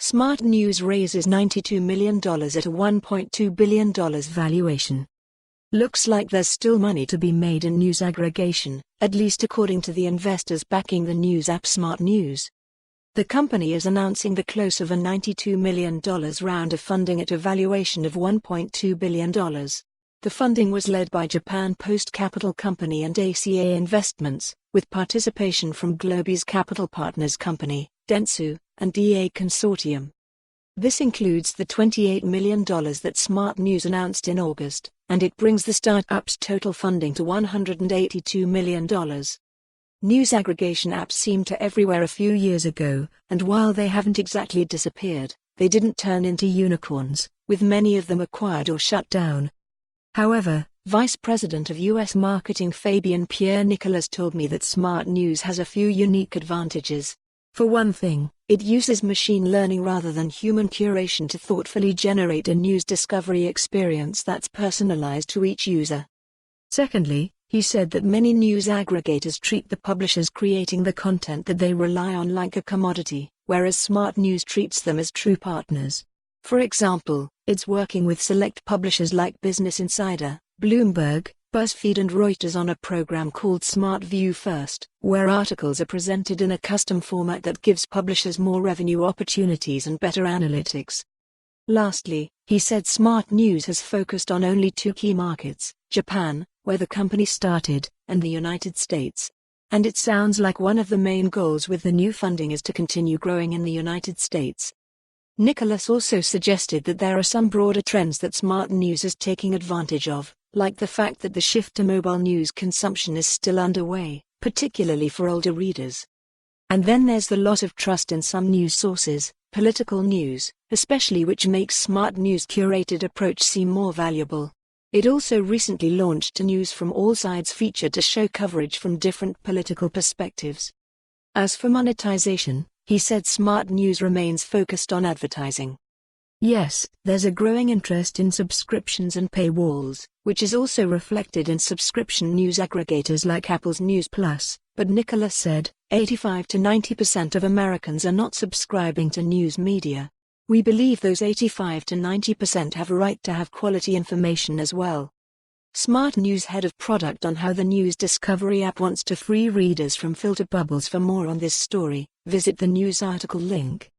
SmartNews raises $92 million at a $1.2 billion valuation. Looks like there's still money to be made in news aggregation, at least according to the investors backing the news app SmartNews. The company is announcing the close of a $92 million round of funding at a valuation of $1.2 billion. The funding was led by Japan Post Capital Company and ACA Investments, with participation from Globis Capital Partners Co, Dentsu, and ACA Consortium. This includes the $28 million that SmartNews announced in August, and it brings the startup's total funding to $182 million. News aggregation apps seemed to everywhere a few years ago, and while they haven't exactly disappeared, they didn't turn into unicorns, with many of them acquired or shut down. However, Vice President of U.S. Marketing Fabian-Pierre Nicolas told me that SmartNews has a few unique advantages. For one thing, it uses machine learning rather than human curation to thoughtfully generate a news discovery experience that's personalized to each user. Secondly, he said that many news aggregators treat the publishers creating the content that they rely on like a commodity, whereas SmartNews treats them as true partners. For example, it's working with select publishers like Business Insider, Bloomberg, BuzzFeed and Reuters on a program called Smart View First, where articles are presented in a custom format that gives publishers more revenue opportunities and better analytics. Lastly, he said SmartNews has focused on only two key markets, Japan, where the company started, and the United States. And it sounds like one of the main goals with the new funding is to continue growing in the United States. Nicolas also suggested that there are some broader trends that SmartNews is taking advantage of, like the fact that the shift to mobile news consumption is still underway, particularly for older readers. And then there's the loss of trust in some news sources, political news, especially, which makes SmartNews' curated approach seem more valuable. It also recently launched a News from All Sides feature to show coverage from different political perspectives. As for monetization, he said SmartNews remains focused on advertising. Yes, there's a growing interest in subscriptions and paywalls, which is also reflected in subscription news aggregators like Apple's News Plus, but Nicolas said, 85 to 90% of Americans are not subscribing to news media. We believe those 85 to 90% have a right to have quality information as well. SmartNews head of product on how the news discovery app wants to free readers from filter bubbles. For more on this story, visit the news article link.